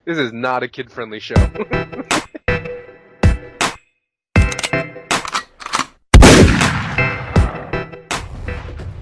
This is not a kid-friendly show.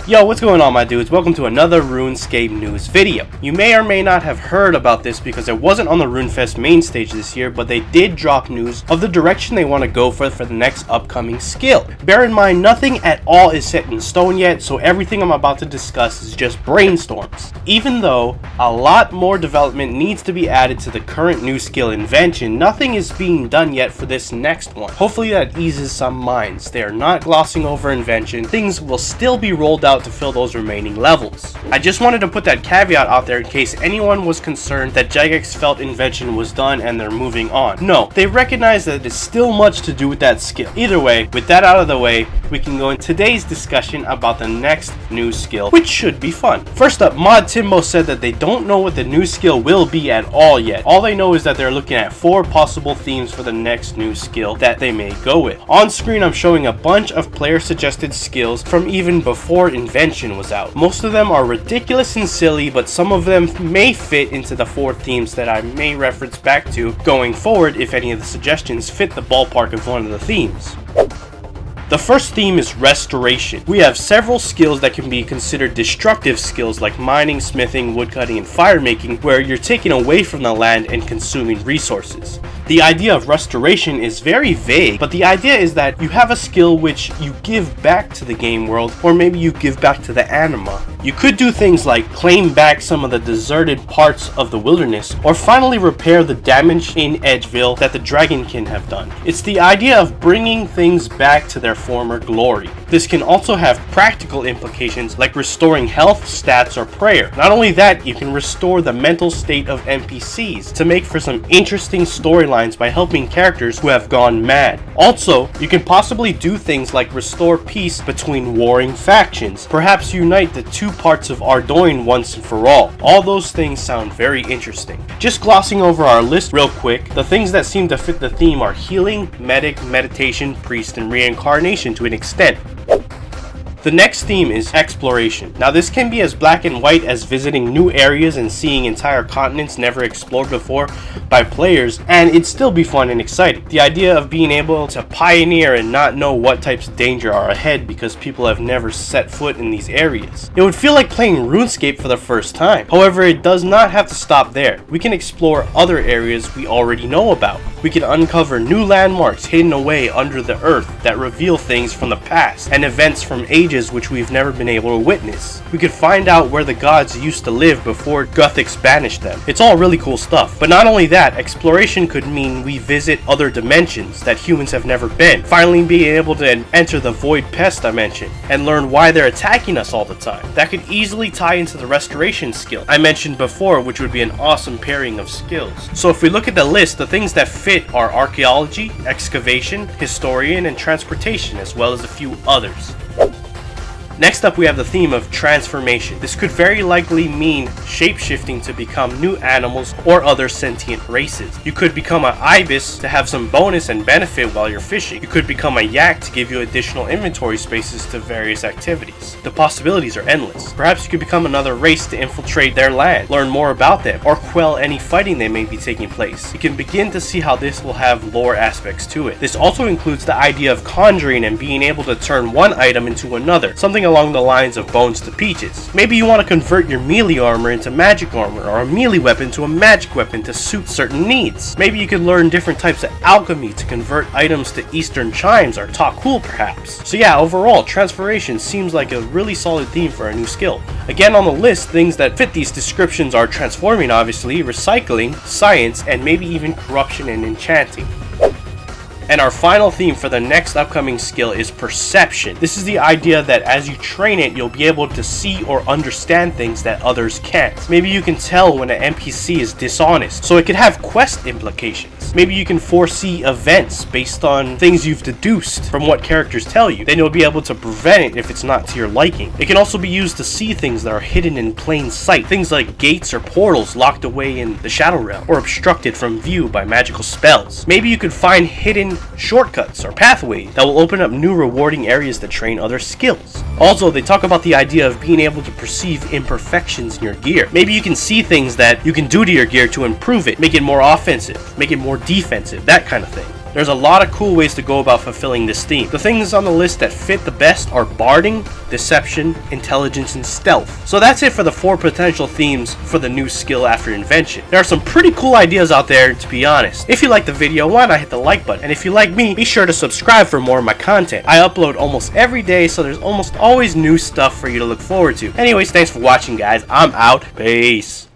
Yo, what's going on my dudes? Welcome to another RuneScape news video. You may or may not have heard about this because it wasn't on the RuneFest main stage this year, but they did drop news of the direction they want to go for the next upcoming skill. Bear in mind, nothing at all is set in stone yet, so everything I'm about to discuss is just brainstorms. Even though a lot more development needs to be added to the current new skill invention, nothing is being done yet for this next one. Hopefully that eases some minds. They are not glossing over invention. Things will still be rolled out to fill those remaining levels. I just wanted to put that caveat out there in case anyone was concerned that Jagex felt invention was done and they're moving on. No, they recognize that there's still much to do with that skill. Either way, with that out of the way, we can go in today's discussion about the next new skill, which should be fun. First up, Mod Timbo said that they don't know what the new skill will be at all yet. All they know is that they're looking at 4 possible themes for the next new skill that they may go with. On screen, I'm showing a bunch of player suggested skills from even before invention was out. Most of them are ridiculous and silly, but some of them may fit into the 4 themes that I may reference back to going forward if any of the suggestions fit the ballpark of one of the themes. The first theme is restoration. We have several skills that can be considered destructive skills like mining, smithing, woodcutting, and fire making, where you're taking away from the land and consuming resources. The idea of restoration is very vague, but the idea is that you have a skill which you give back to the game world, or maybe you give back to the anima. You could do things like claim back some of the deserted parts of the wilderness, or finally repair the damage in Edgeville that the Dragonkin have done. It's the idea of bringing things back to their former glory. This can also have practical implications like restoring health, stats, or prayer. Not only that, you can restore the mental state of NPCs to make for some interesting storylines by helping characters who have gone mad. Also, you can possibly do things like restore peace between warring factions, perhaps unite the 2 parts of Ardoin once and for all. All those things sound very interesting. Just glossing over our list real quick, the things that seem to fit the theme are healing, medic, meditation, priest, and reincarnation to an extent. The next theme is exploration. Now this can be as black and white as visiting new areas and seeing entire continents never explored before by players, and it'd still be fun and exciting. The idea of being able to pioneer and not know what types of danger are ahead because people have never set foot in these areas. It would feel like playing RuneScape for the first time. However, it does not have to stop there. We can explore other areas we already know about. We can uncover new landmarks hidden away under the earth that reveal things from the past and events from ages which we've never been able to witness. We could find out where the gods used to live before Gothics banished them. It's all really cool stuff. But not only that, exploration could mean we visit other dimensions that humans have never been. Finally being able to enter the Void Pest dimension and learn why they're attacking us all the time. That could easily tie into the restoration skill I mentioned before, which would be an awesome pairing of skills. So if we look at the list, the things that fit are archaeology, excavation, historian, and transportation, as well as a few others. Next up, we have the theme of transformation. This could very likely mean shape-shifting to become new animals or other sentient races. You could become an ibis to have some bonus and benefit while you're fishing. You could become a yak to give you additional inventory spaces to various activities. The possibilities are endless. Perhaps you could become another race to infiltrate their land, learn more about them, or quell any fighting that may be taking place. You can begin to see how this will have lore aspects to it. This also includes the idea of conjuring and being able to turn one item into another, something along the lines of Bones to Peaches. Maybe you want to convert your melee armor into magic armor, or a melee weapon to a magic weapon to suit certain needs. Maybe you could learn different types of alchemy to convert items to Eastern chimes or Takul perhaps. So yeah, overall, transformation seems like a really solid theme for a new skill. Again, on the list, things that fit these descriptions are transforming obviously, recycling, science, and maybe even corruption and enchanting. And our final theme for the next upcoming skill is perception. This is the idea that as you train it, you'll be able to see or understand things that others can't. Maybe you can tell when an NPC is dishonest, so it could have quest implications. Maybe you can foresee events based on things you've deduced from what characters tell you. Then you'll be able to prevent it if it's not to your liking. It can also be used to see things that are hidden in plain sight. Things like gates or portals locked away in the Shadow Realm, or obstructed from view by magical spells. Maybe you could find hidden shortcuts or pathways that will open up new rewarding areas to train other skills. Also, they talk about the idea of being able to perceive imperfections in your gear. Maybe you can see things that you can do to your gear to improve it, make it more offensive, make it more defensive, that kind of thing. There's a lot of cool ways to go about fulfilling this theme. The things on the list that fit the best are barding, deception, intelligence, and stealth. So that's it for the 4 potential themes for the new skill after invention. There are some pretty cool ideas out there, to be honest. If you liked the video, why not hit the like button? And if you like me, be sure to subscribe for more of my content. I upload almost every day, so there's almost always new stuff for you to look forward to. Anyways, thanks for watching, guys. I'm out. Peace.